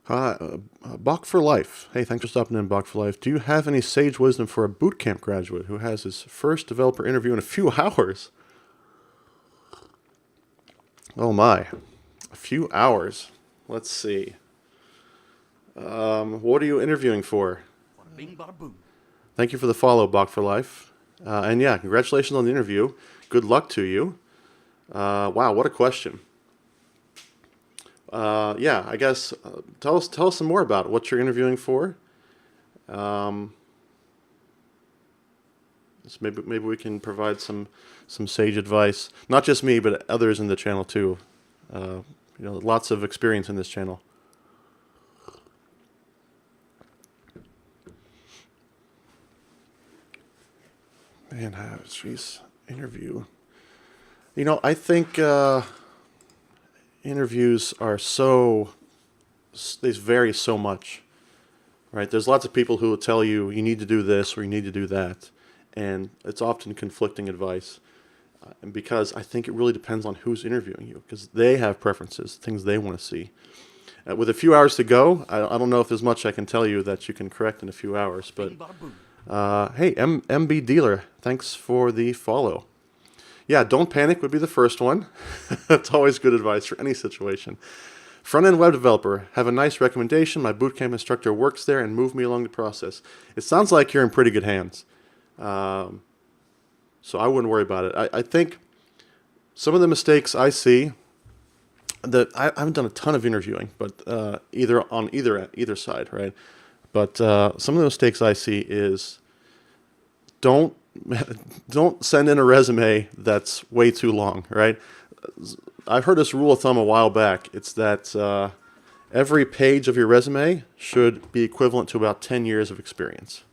Hi, Bach for Life. Hey, thanks for stopping in, Bach for Life. Do you have any sage wisdom for a bootcamp graduate who has his first developer interview in a few hours? Oh my, a few hours. Let's see. What are you interviewing for? Bada bing, bada boom. Thank you for the follow, Bach for Life. And yeah, congratulations on the interview. Good luck to you. Wow, what a question. Yeah, I guess tell us some more about it, what you're interviewing for. Um, so maybe we can provide some sage advice. Not just me, but others in the channel too. Lots of experience in this channel. Man, jeez, interview. I think interviews are they vary so much, right? There's lots of people who will tell you you need to do this or you need to do that, and it's often conflicting advice. And because I think it really depends on who's interviewing you, because they have preferences, things they want to see. With a few hours to go, I don't know if there's much I can tell you that you can correct in a few hours. But Bing, bada boom. hey, MB Dealer, thanks for the follow. Yeah, don't panic would be the first one. That's always good advice for any situation. Front-end web developer, have a nice recommendation. My bootcamp instructor works there and moved me along the process. It sounds like you're in pretty good hands. So I wouldn't worry about it. I think some of the mistakes I see that I haven't done a ton of interviewing, but either on either side, right? But some of the mistakes I see is don't don't send in a resume that's way too long, right? I've heard this rule of thumb a while back. It's that every page of your resume should be equivalent to about 10 years of experience.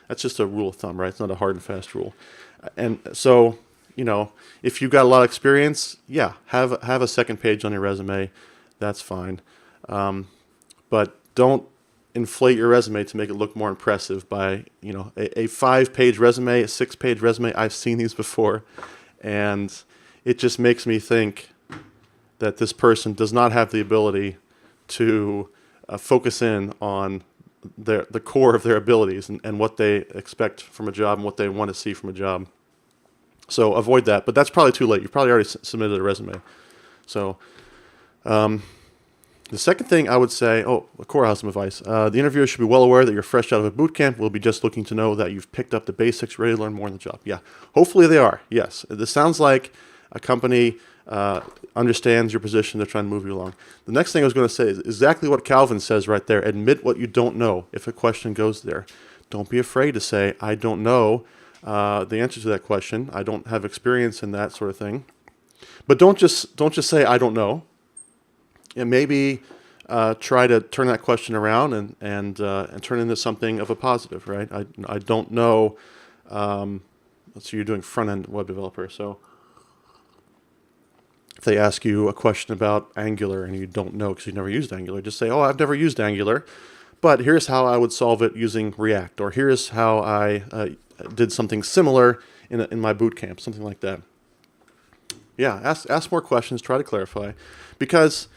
That's just a rule of thumb, right? It's not a hard and fast rule. And so, if you've got a lot of experience, yeah, have a second page on your resume. That's fine. But don't inflate your resume to make it look more impressive by, a 5-page resume, a 6-page resume. I've seen these before, and it just makes me think that this person does not have the ability to focus in on the core of their abilities and what they expect from a job and what they want to see from a job. So avoid that, but that's probably too late. You've probably already submitted a resume. So the second thing I would say, the core has some advice. The interviewer should be well aware that you're fresh out of a boot camp. We'll be just looking to know that you've picked up the basics, ready to learn more in the job. Yeah, hopefully they are. Yes, this sounds like a company understands your position. They're trying to move you along. The next thing I was going to say is exactly what Calvin says right there. Admit what you don't know if a question goes there. Don't be afraid to say, I don't know the answer to that question. I don't have experience in that sort of thing. But don't just say, I don't know. And maybe try to turn that question around and turn it into something of a positive, right? I don't know. Let's see, you're doing front-end web developer. So if they ask you a question about Angular and you don't know because you've never used Angular, just say, I've never used Angular, but here's how I would solve it using React, or here's how I did something similar in my boot camp, something like that. Yeah, ask more questions, try to clarify, because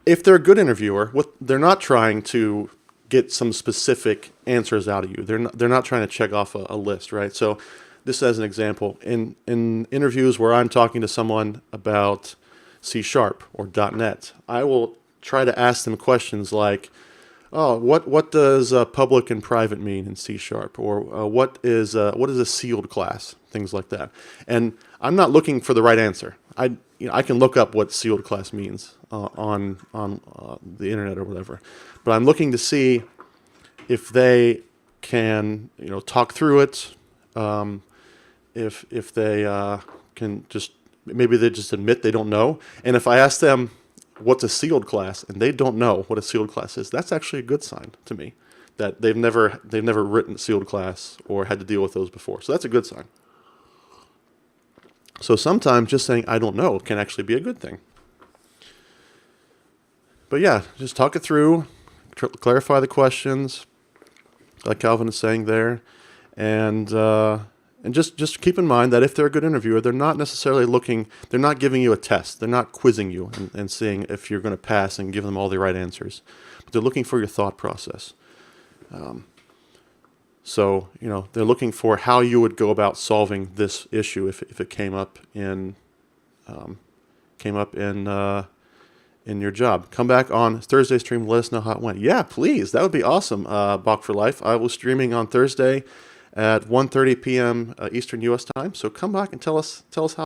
if they're a good interviewer, they're not trying to get some specific answers out of you. They're not trying to check off a list, right? So this as an example, in interviews where I'm talking to someone about C# or .NET, I will try to ask them questions like, what does public and private mean in C#? Or what is a sealed class? Things like that. And I'm not looking for the right answer. I can look up what sealed class means on the internet or whatever, but I'm looking to see if they can talk through it. If they can maybe they just admit they don't know. And if I ask them what's a sealed class and they don't know what a sealed class is, that's actually a good sign to me that they've never written a sealed class or had to deal with those before. So that's a good sign. So sometimes just saying I don't know can actually be a good thing. But yeah, just talk it through, clarify the questions, like Calvin is saying there, and And just keep in mind that if they're a good interviewer, they're not necessarily looking, they're not giving you a test. They're not quizzing you and seeing if you're going to pass and give them all the right answers. But they're looking for your thought process. So, they're looking for how you would go about solving this issue if it came up in your job. Come back on Thursday stream. Let us know how it went. Yeah, please. That would be awesome. Bach for Life. I was streaming on Thursday at 1:30 p.m. Eastern U.S. time. So come back and tell us how